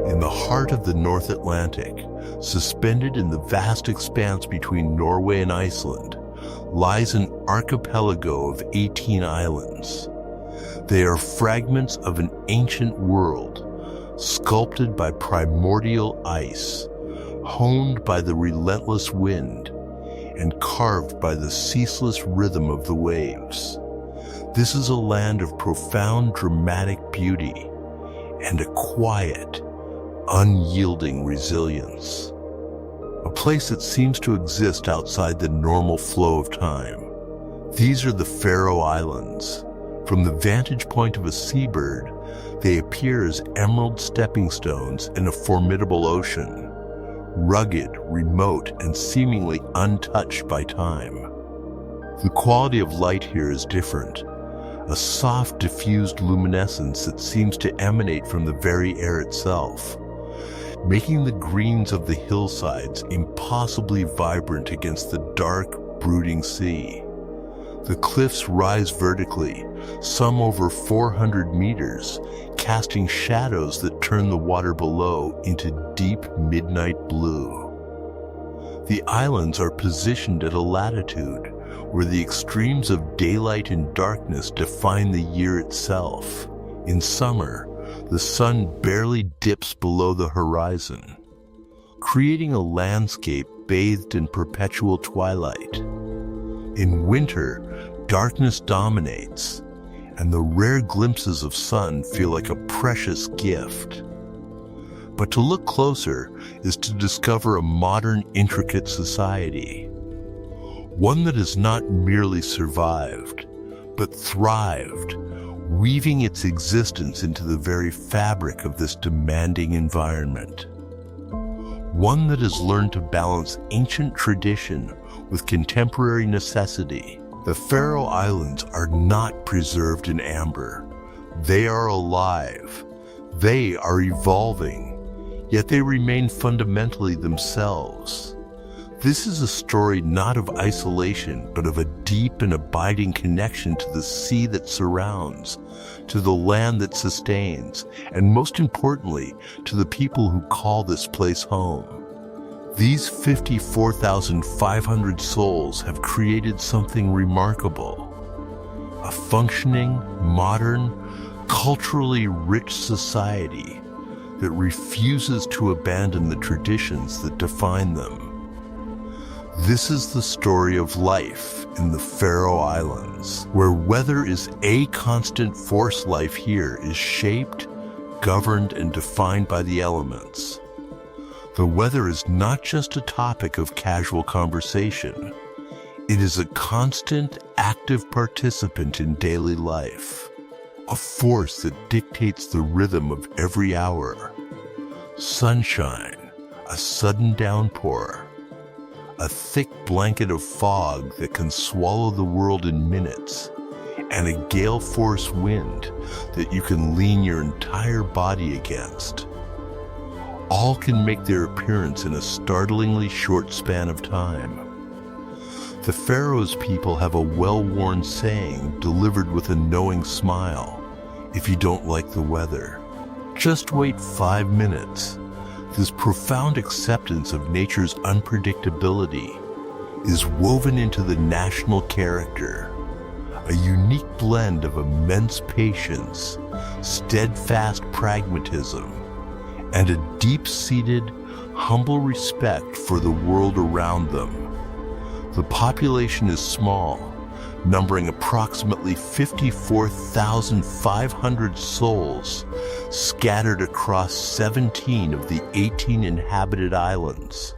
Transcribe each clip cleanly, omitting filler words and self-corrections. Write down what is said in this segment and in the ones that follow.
In the heart of the North Atlantic, suspended in the vast expanse between Norway and Iceland, lies an archipelago of 18 islands. They are fragments of an ancient world, sculpted by primordial ice, honed by the relentless wind, and carved by the ceaseless rhythm of the waves. This is a land of profound dramatic beauty and a quiet, unyielding resilience. A place that seems to exist outside the normal flow of time. These are the Faroe Islands. From the vantage point of a seabird, they appear as emerald stepping stones in a formidable ocean, rugged, remote, and seemingly untouched by time. The quality of light here is different, a soft, diffused luminescence that seems to emanate from the very air itself, making the greens of the hillsides impossibly vibrant against the dark, brooding sea. The cliffs rise vertically, some over 400 meters, casting shadows that turn the water below into deep midnight blue. The islands are positioned at a latitude where the extremes of daylight and darkness define the year itself. In summer, the sun barely dips below the horizon, creating a landscape bathed in perpetual twilight. In winter, darkness dominates, and the rare glimpses of sun feel like a precious gift. But to look closer is to discover a modern, intricate society. One that has not merely survived, but thrived, weaving its existence into the very fabric of this demanding environment. One that has learned to balance ancient tradition with contemporary necessity. The Faroe Islands are not preserved in amber. They are alive. They are evolving, yet they remain fundamentally themselves. This is a story not of isolation, but of a deep and abiding connection to the sea that surrounds, to the land that sustains, and most importantly, to the people who call this place home. These 54,500 souls have created something remarkable. A functioning, modern, culturally rich society that refuses to abandon the traditions that define them. This is the story of life in the Faroe Islands, where weather is a constant force. Life here is shaped, governed, and defined by the elements. The weather is not just a topic of casual conversation. It is a constant, active participant in daily life, a force that dictates the rhythm of every hour. Sunshine, a sudden downpour, a thick blanket of fog that can swallow the world in minutes, and a gale force wind that you can lean your entire body against. All can make their appearance in a startlingly short span of time. The Faroes people have a well-worn saying delivered with a knowing smile: if you don't like the weather, just wait 5 minutes. This profound acceptance of nature's unpredictability is woven into the national character, a unique blend of immense patience, steadfast pragmatism, and a deep-seated, humble respect for the world around them. The population is small, numbering approximately 54,500 souls scattered across 17 of the 18 inhabited islands.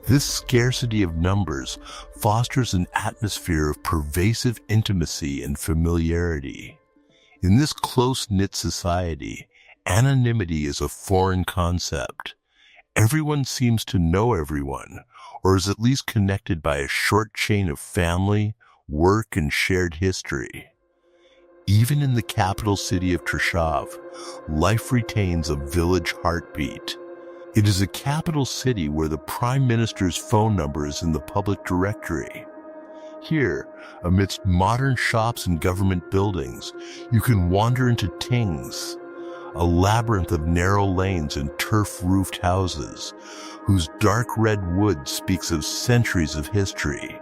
This scarcity of numbers fosters an atmosphere of pervasive intimacy and familiarity. In this close-knit society, anonymity is a foreign concept. Everyone seems to know everyone, or is at least connected by a short chain of family, work, and shared history. Even in the capital city of Treshov, life retains a village heartbeat. It is a capital city where the Prime Minister's phone number is in the public directory. Here, amidst modern shops and government buildings, you can wander into Tings, a labyrinth of narrow lanes and turf-roofed houses, whose dark red wood speaks of centuries of history.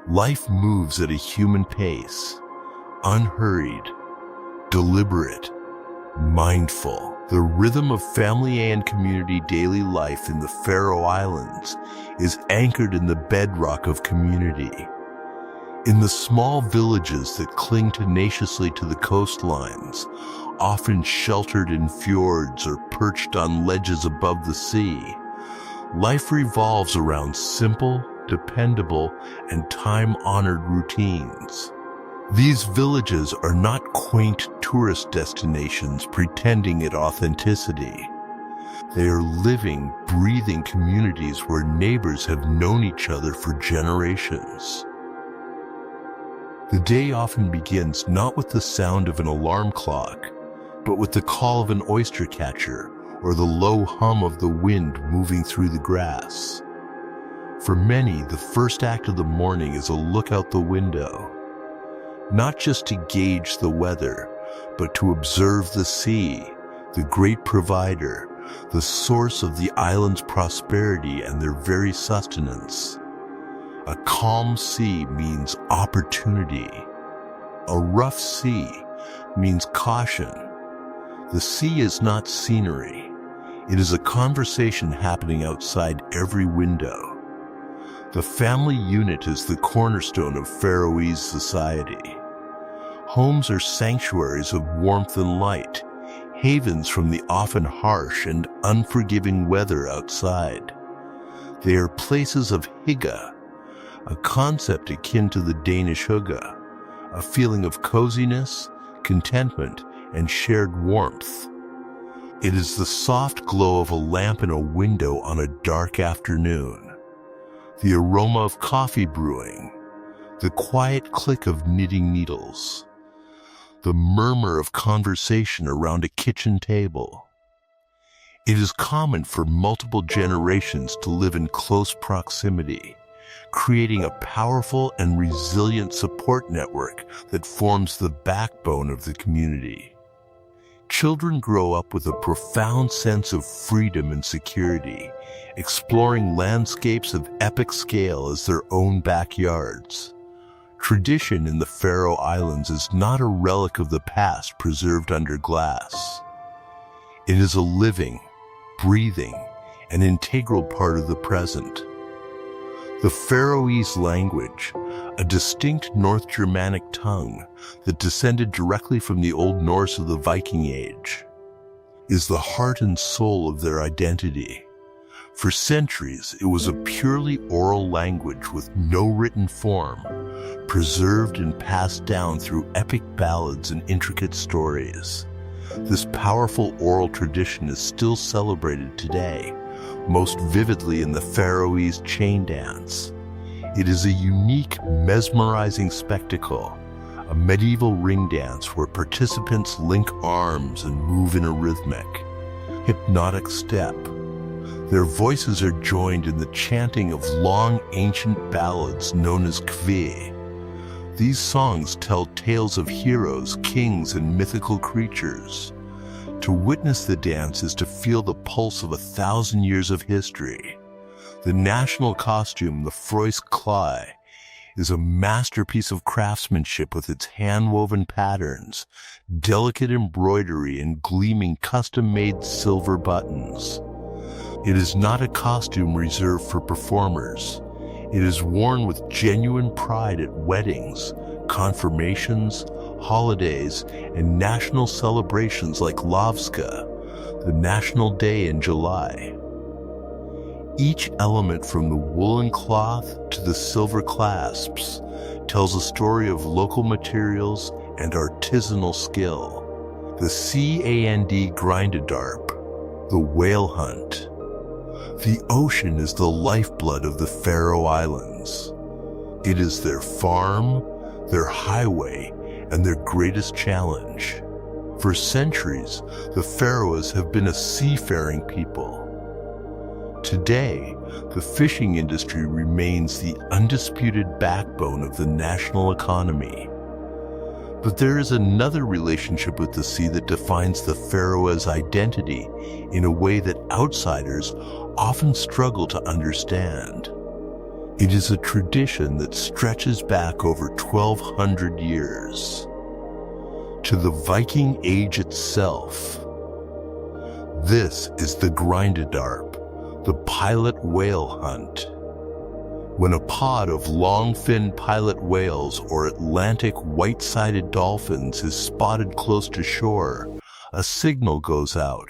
Life moves at a human pace, unhurried, deliberate, mindful. The rhythm of family and community daily life in the Faroe Islands is anchored in the bedrock of community. In the small villages that cling tenaciously to the coastlines, often sheltered in fjords or perched on ledges above the sea, life revolves around simple, dependable, and time-honored routines. These villages are not quaint tourist destinations pretending at authenticity. They are living, breathing communities where neighbors have known each other for generations. The day often begins not with the sound of an alarm clock, but with the call of an oyster catcher or the low hum of the wind moving through the grass. For many, the first act of the morning is a look out the window, not just to gauge the weather, but to observe the sea, the great provider, the source of the island's prosperity and their very sustenance. A calm sea means opportunity. A rough sea means caution. The sea is not scenery. It is a conversation happening outside every window. The family unit is the cornerstone of Faroese society. Homes are sanctuaries of warmth and light, havens from the often harsh and unforgiving weather outside. They are places of hygge, a concept akin to the Danish hygge, a feeling of coziness, contentment, and shared warmth. It is the soft glow of a lamp in a window on a dark afternoon, the aroma of coffee brewing, the quiet click of knitting needles, the murmur of conversation around a kitchen table. It is common for multiple generations to live in close proximity, creating a powerful and resilient support network that forms the backbone of the community. Children grow up with a profound sense of freedom and security, exploring landscapes of epic scale as their own backyards. Tradition in the Faroe Islands is not a relic of the past preserved under glass. It is a living, breathing, and integral part of the present. The Faroese language, a distinct North Germanic tongue that descended directly from the Old Norse of the Viking Age, is the heart and soul of their identity. For centuries, it was a purely oral language with no written form, preserved and passed down through epic ballads and intricate stories. This powerful oral tradition is still celebrated today, most vividly in the Faroese chain dance. It is a unique, mesmerizing spectacle, a medieval ring dance where participants link arms and move in a rhythmic, hypnotic step. Their voices are joined in the chanting of long ancient ballads known as kvi. These songs tell tales of heroes, kings, and mythical creatures. To witness the dance is to feel the pulse of 1,000 years of history. The national costume, the FAROE, is a masterpiece of craftsmanship with its hand-woven patterns, delicate embroidery, and gleaming custom-made silver buttons. It is not a costume reserved for performers. It is worn with genuine pride at weddings, confirmations, holidays, and national celebrations like Lavska, the national day in July. Each element from the woolen cloth to the silver clasps tells a story of local materials and artisanal skill. The CAND grindadarp, the whale hunt. The ocean is the lifeblood of the Faroe Islands. It is their farm, their highway, and their greatest challenge. For centuries, the Faroes have been a seafaring people. Today, the fishing industry remains the undisputed backbone of the national economy. But there is another relationship with the sea that defines the Faroes' identity in a way that outsiders often struggle to understand. It is a tradition that stretches back over 1,200 years to the Viking Age itself. This is the Grindadarp, the pilot whale hunt. When a pod of long-finned pilot whales or Atlantic white-sided dolphins is spotted close to shore, a signal goes out.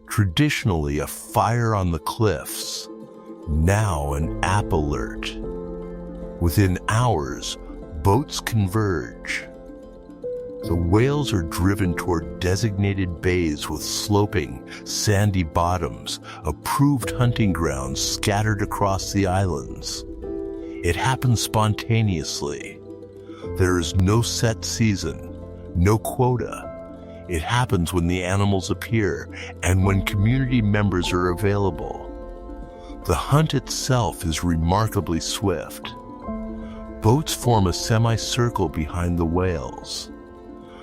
Traditionally, a fire on the cliffs. Now an app alert. Within hours, boats converge. The whales are driven toward designated bays with sloping, sandy bottoms, approved hunting grounds scattered across the islands. It happens spontaneously. There is no set season, no quota. It happens when the animals appear and when community members are available. The hunt itself is remarkably swift. Boats form a semicircle behind the whales.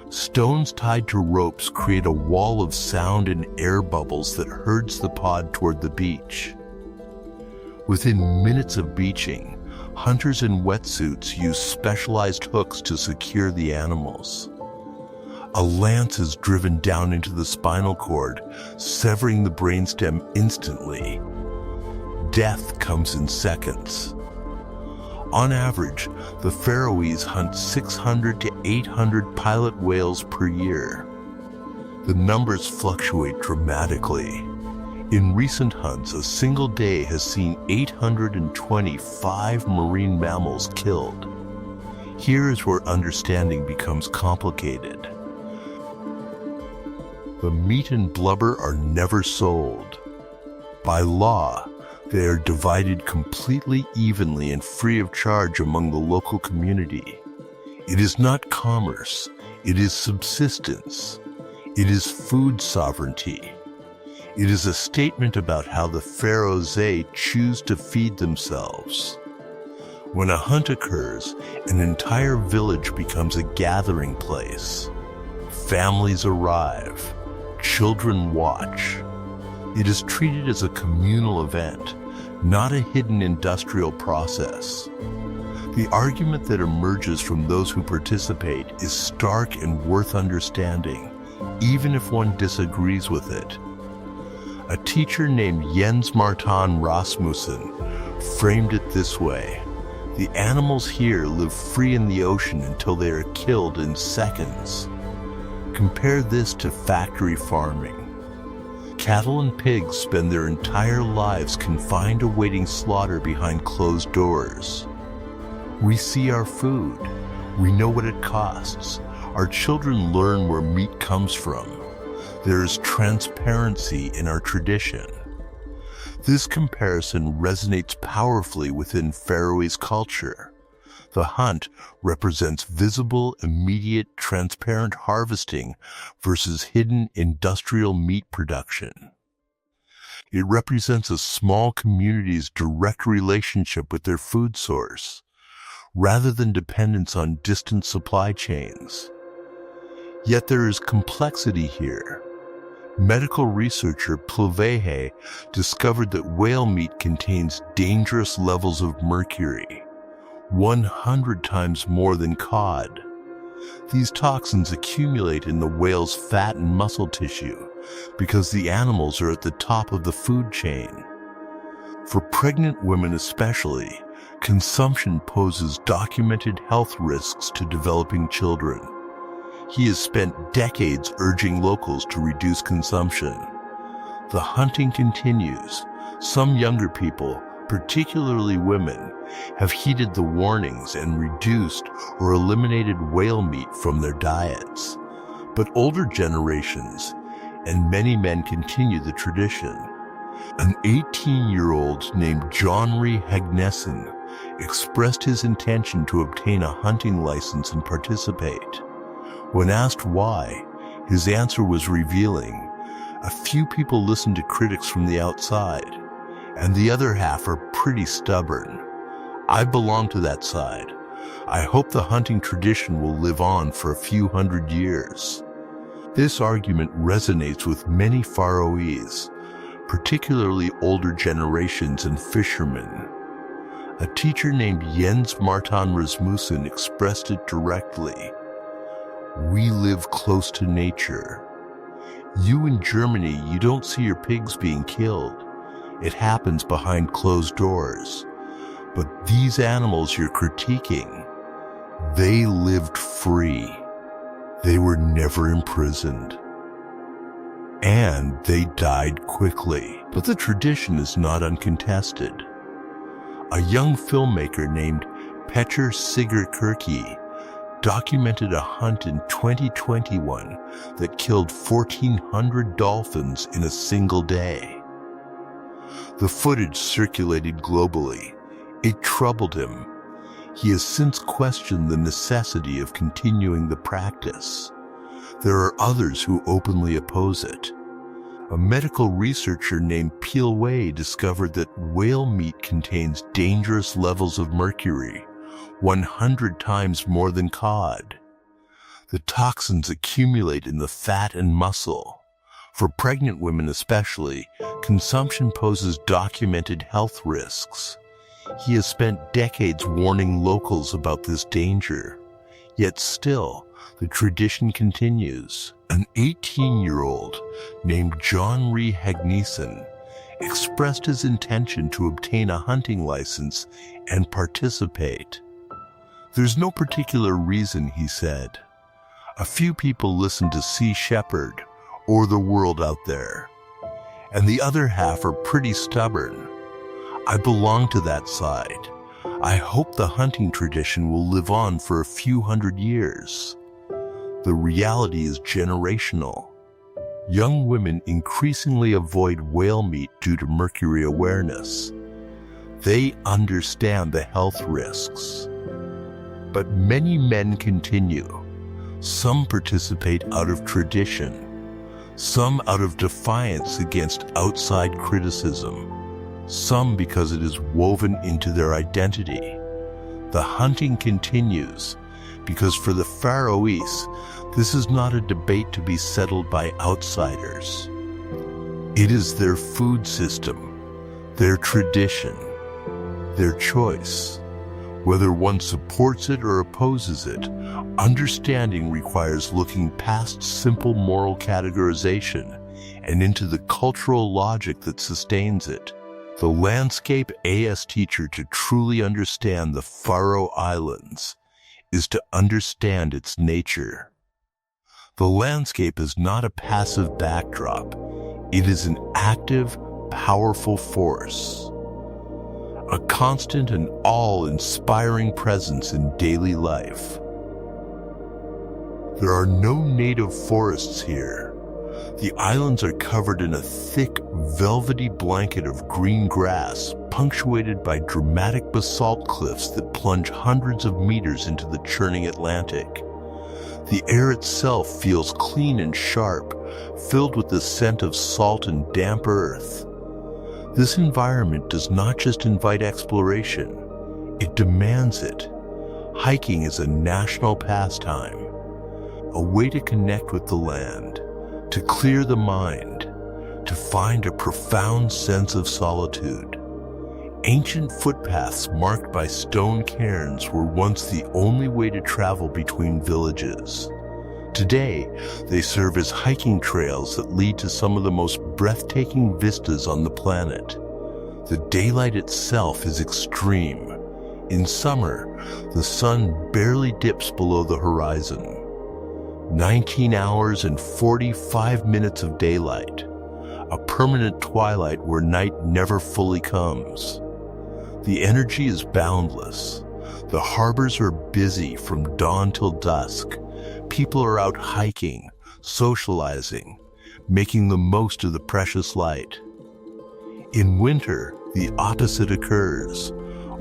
Stones tied to ropes create a wall of sound and air bubbles that herds the pod toward the beach. Within minutes of beaching, hunters in wetsuits use specialized hooks to secure the animals. A lance is driven down into the spinal cord, severing the brainstem instantly. Death comes in seconds. On average, the Faroese hunt 600 to 800 pilot whales per year. The numbers fluctuate dramatically. In recent hunts, a single day has seen 825 marine mammals killed. Here is where understanding becomes complicated. The meat and blubber are never sold. By law, they are divided completely evenly and free of charge among the local community. It is not commerce, it is subsistence. It is food sovereignty. It is a statement about how the Faroes choose to feed themselves. When a hunt occurs, an entire village becomes a gathering place. Families arrive, children watch. It is treated as a communal event, not a hidden industrial process. The argument that emerges from those who participate is stark and worth understanding, even if one disagrees with it. A teacher named Jens Martin Rasmussen framed it this way: the animals here live free in the ocean until they are killed in seconds. Compare this to factory farming. Cattle and pigs spend their entire lives confined awaiting slaughter behind closed doors. We see our food. We know what it costs. Our children learn where meat comes from. There is transparency in our tradition. This comparison resonates powerfully within Faroese culture. The hunt represents visible, immediate, transparent harvesting versus hidden industrial meat production. It represents a small community's direct relationship with their food source, rather than dependence on distant supply chains. Yet there is complexity here. Medical researcher Plvehe discovered that whale meat contains dangerous levels of mercury, 100 times more than cod. These toxins accumulate in the whale's fat and muscle tissue because the animals are at the top of the food chain. For pregnant women especially, consumption poses documented health risks to developing children. He has spent decades urging locals to reduce consumption. The hunting continues. Some younger people, particularly women, have heeded the warnings and reduced or eliminated whale meat from their diets. But older generations and many men continue the tradition. An 18-year-old named Jonry Hegnessen expressed his intention to obtain a hunting license and participate. When asked why, his answer was revealing. A few people listen to critics from the outside, and the other half are pretty stubborn. I belong to that side. I hope the hunting tradition will live on for a few hundred years. This argument resonates with many Faroese, particularly older generations and fishermen. A teacher named Jens Martin Rasmussen expressed it directly. We live close to nature. You in Germany, you don't see your pigs being killed. It happens behind closed doors. But these animals you're critiquing, they lived free. They were never imprisoned. And they died quickly. But the tradition is not uncontested. A young filmmaker named Petter Sigurkirke documented a hunt in 2021 that killed 1,400 dolphins in a single day. The footage circulated globally. It troubled him. He has since questioned the necessity of continuing the practice. There are others who openly oppose it. A medical researcher named Peel Wei discovered that whale meat contains dangerous levels of mercury, 100 times more than cod. The toxins accumulate in the fat and muscle. For pregnant women especially, consumption poses documented health risks. He has spent decades warning locals about this danger. Yet still, the tradition continues. An 18-year-old named John Ree Hagneson expressed his intention to obtain a hunting license and participate. There's no particular reason, he said. A few people listen to Sea Shepherd or The World Out There, and the other half are pretty stubborn. I belong to that side. I hope the hunting tradition will live on for a few hundred years. The reality is generational. Young women increasingly avoid whale meat due to mercury awareness. They understand the health risks. But many men continue. Some participate out of tradition. Some out of defiance against outside criticism. Some because it is woven into their identity. The hunting continues because for the Faroese, this is not a debate to be settled by outsiders. It is their food system, their tradition, their choice. Whether one supports it or opposes it, understanding requires looking past simple moral categorization and into the cultural logic that sustains it. The landscape AS teacher to truly understand the Faroe Islands is to understand its nature. The landscape is not a passive backdrop. It is an active, powerful force. A constant and awe-inspiring presence in daily life. There are no native forests here. The islands are covered in a thick, velvety blanket of green grass, punctuated by dramatic basalt cliffs that plunge hundreds of meters into the churning Atlantic. The air itself feels clean and sharp, filled with the scent of salt and damp earth. This environment does not just invite exploration, it demands it. Hiking is a national pastime, a way to connect with the land, to clear the mind, to find a profound sense of solitude. Ancient footpaths marked by stone cairns were once the only way to travel between villages. Today, they serve as hiking trails that lead to some of the most breathtaking vistas on the planet. The daylight itself is extreme. In summer, the sun barely dips below the horizon. 19 hours and 45 minutes of daylight, a permanent twilight where night never fully comes. The energy is boundless. The harbors are busy from dawn till dusk. People are out hiking, socializing, making the most of the precious light. In winter, the opposite occurs.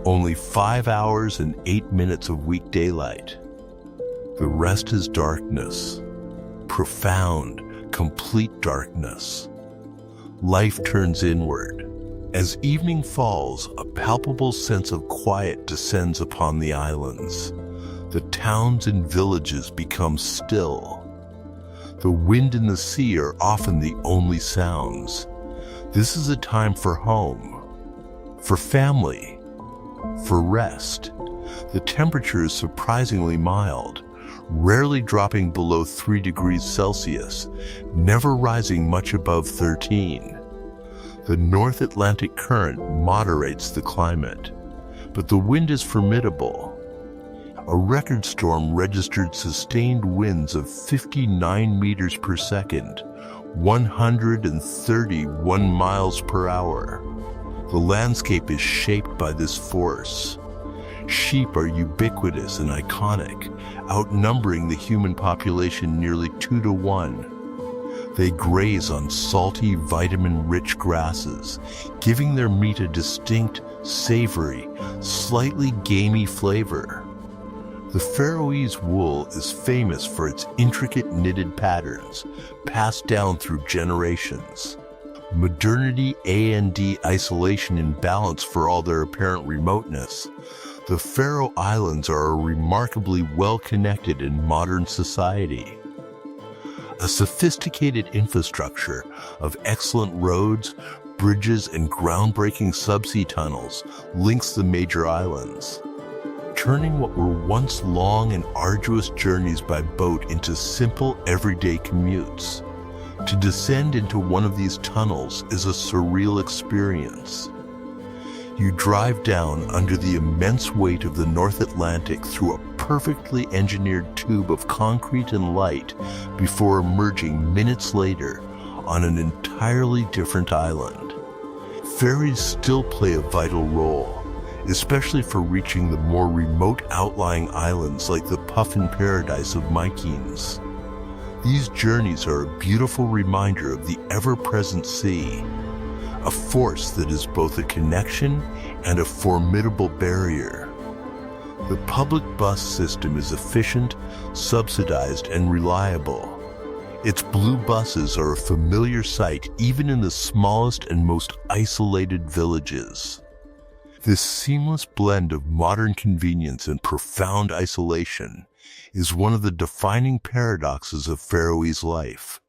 Only 5 hours and 8 minutes of weak daylight. The rest is darkness. Profound, complete darkness. Life turns inward. As evening falls, a palpable sense of quiet descends upon the islands. The towns and villages become still. The wind and the sea are often the only sounds. This is a time for home, for family, for rest. The temperature is surprisingly mild, rarely dropping below 3 degrees Celsius, never rising much above 13. The North Atlantic current moderates the climate, but the wind is formidable. A record storm registered sustained winds of 59 meters per second, 131 miles per hour. The landscape is shaped by this force. Sheep are ubiquitous and iconic, outnumbering the human population nearly 2 to 1. They graze on salty, vitamin-rich grasses, giving their meat a distinct, savory, slightly gamey flavor. The Faroese wool is famous for its intricate knitted patterns, passed down through generations. Modernity and isolation in balance for all their apparent remoteness, the Faroe Islands are a remarkably well-connected and modern society. A sophisticated infrastructure of excellent roads, bridges, and groundbreaking subsea tunnels links the major islands, turning what were once long and arduous journeys by boat into simple, everyday commutes. To descend into one of these tunnels is a surreal experience. You drive down under the immense weight of the North Atlantic through a perfectly engineered tube of concrete and light before emerging minutes later on an entirely different island. Ferries still play a vital role, especially for reaching the more remote outlying islands like the Puffin Paradise of Mykines. These journeys are a beautiful reminder of the ever-present sea, a force that is both a connection and a formidable barrier. The public bus system is efficient, subsidized, and reliable. Its blue buses are a familiar sight even in the smallest and most isolated villages. This seamless blend of modern convenience and profound isolation is one of the defining paradoxes of Faroese life.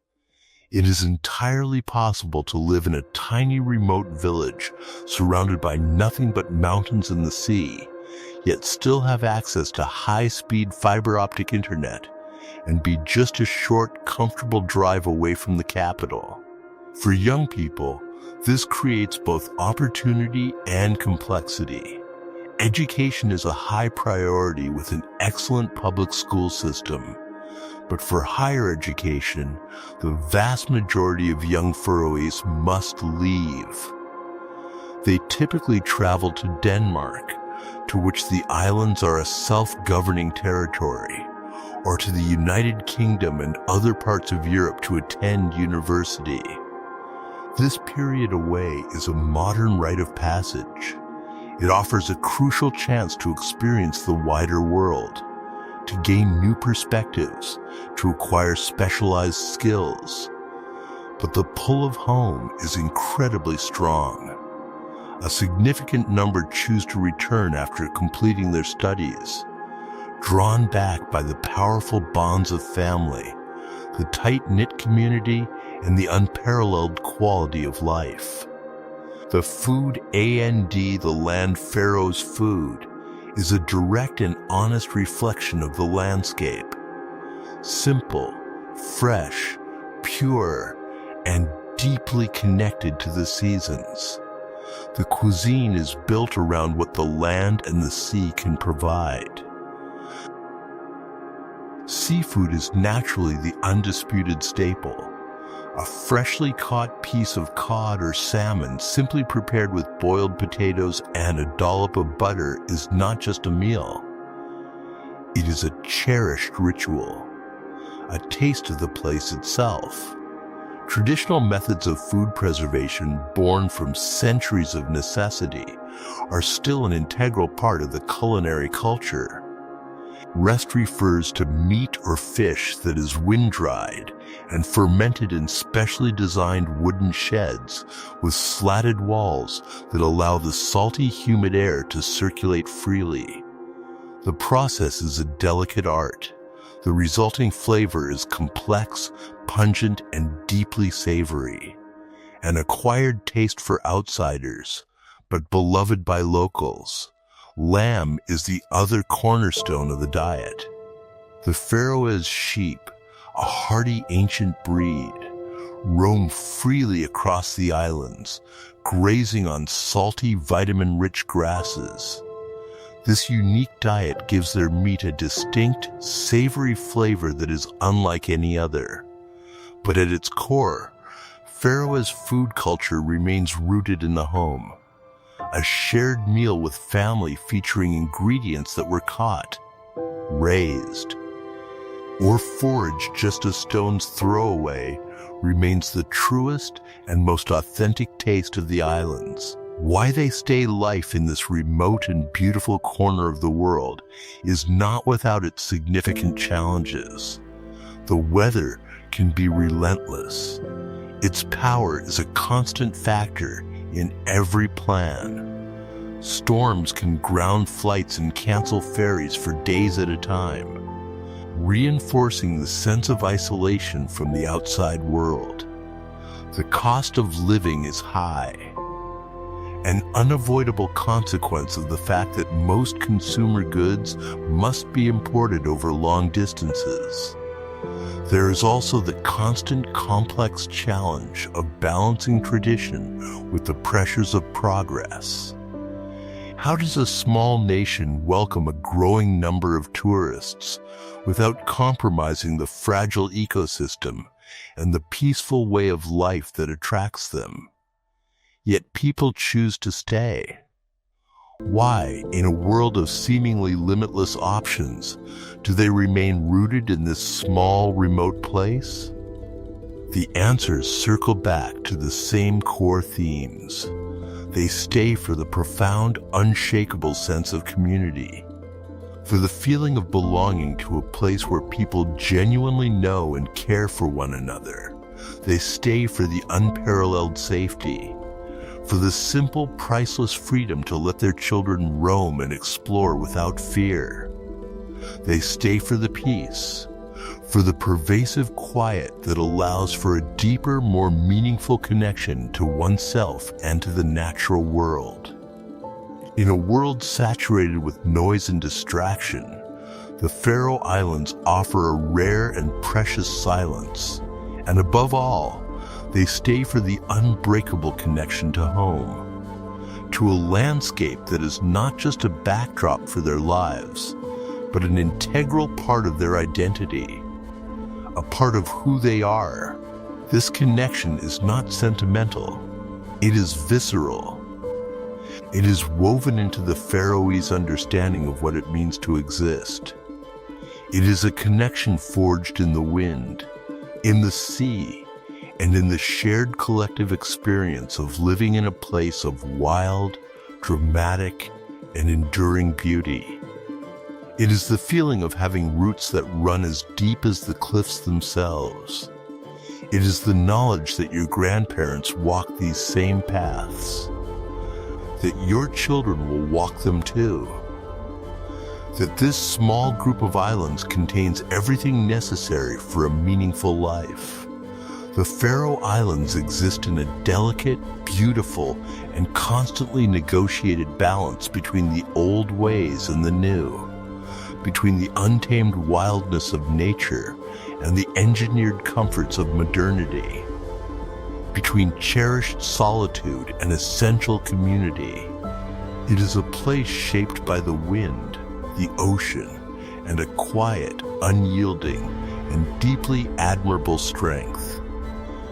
It is entirely possible to live in a tiny remote village surrounded by nothing but mountains and the sea, yet still have access to high-speed fiber optic internet and be just a short, comfortable drive away from the capital. For young people, this creates both opportunity and complexity. Education is a high priority with an excellent public school system. But for higher education, the vast majority of young Faroese must leave. They typically travel to Denmark, to which the islands are a self-governing territory, or to the United Kingdom and other parts of Europe to attend university. This period away is a modern rite of passage. It offers a crucial chance to experience the wider world, to gain new perspectives, to acquire specialized skills. But the pull of home is incredibly strong. A significant number choose to return after completing their studies, drawn back by the powerful bonds of family, the tight-knit community, and the unparalleled quality of life. The food the land Faroes food is a direct and honest reflection of the landscape. Simple, fresh, pure, and deeply connected to the seasons. The cuisine is built around what the land and the sea can provide. Seafood is naturally the undisputed staple. A freshly caught piece of cod or salmon simply prepared with boiled potatoes and a dollop of butter is not just a meal. It is a cherished ritual, a taste of the place itself. Traditional methods of food preservation born from centuries of necessity are still an integral part of the culinary culture. Rest refers to meat or fish that is wind-dried and fermented in specially designed wooden sheds with slatted walls that allow the salty, humid air to circulate freely. The process is a delicate art. The resulting flavor is complex, pungent, and deeply savory. An acquired taste for outsiders, but beloved by locals. Lamb is the other cornerstone of the diet. The FAROE sheep, a hardy ancient breed, roam freely across the islands, grazing on salty, vitamin-rich grasses. This unique diet gives their meat a distinct, savory flavor that is unlike any other. But at its core, FAROE's food culture remains rooted in the home. A shared meal with family featuring ingredients that were caught, raised, or foraged just a stone's throw away remains the truest and most authentic taste of the islands. Why they stay alive in this remote and beautiful corner of the world is not without its significant challenges. The weather can be relentless. Its power is a constant factor in every plan. Storms can ground flights and cancel ferries for days at a time, reinforcing the sense of isolation from the outside world. The cost of living is high, an unavoidable consequence of the fact that most consumer goods must be imported over long distances. There is also the constant complex challenge of balancing tradition with the pressures of progress. How does a small nation welcome a growing number of tourists without compromising the fragile ecosystem and the peaceful way of life that attracts them? Yet people choose to stay. Why, in a world of seemingly limitless options, do they remain rooted in this small, remote place? The answers circle back to the same core themes. They stay for the profound, unshakable sense of community, for the feeling of belonging to a place where people genuinely know and care for one another. They stay for the unparalleled safety, for the simple, priceless freedom to let their children roam and explore without fear. They stay for the peace, for the pervasive quiet that allows for a deeper, more meaningful connection to oneself and to the natural world. In a world saturated with noise and distraction, the Faroe Islands offer a rare and precious silence, and above all, they stay for the unbreakable connection to home, to a landscape that is not just a backdrop for their lives, but an integral part of their identity, a part of who they are. This connection is not sentimental, it is visceral. It is woven into the Faroese understanding of what it means to exist. It is a connection forged in the wind, in the sea, and in the shared collective experience of living in a place of wild, dramatic, and enduring beauty. It is the feeling of having roots that run as deep as the cliffs themselves. It is the knowledge that your grandparents walked these same paths, that your children will walk them too, that this small group of islands contains everything necessary for a meaningful life. The Faroe Islands exist in a delicate, beautiful, and constantly negotiated balance between the old ways and the new, between the untamed wildness of nature and the engineered comforts of modernity, between cherished solitude and essential community. It is a place shaped by the wind, the ocean, and a quiet, unyielding, and deeply admirable strength.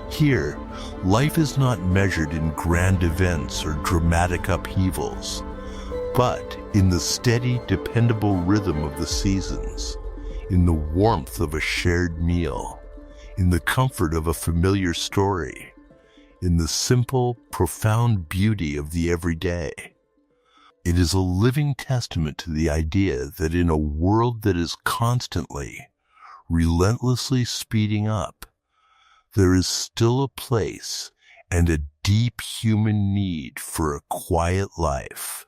Here, life is not measured in grand events or dramatic upheavals, but in the steady, dependable rhythm of the seasons, in the warmth of a shared meal, in the comfort of a familiar story, in the simple, profound beauty of the everyday. It is a living testament to the idea that in a world that is constantly, relentlessly speeding up, there is still a place and a deep human need for a quiet life.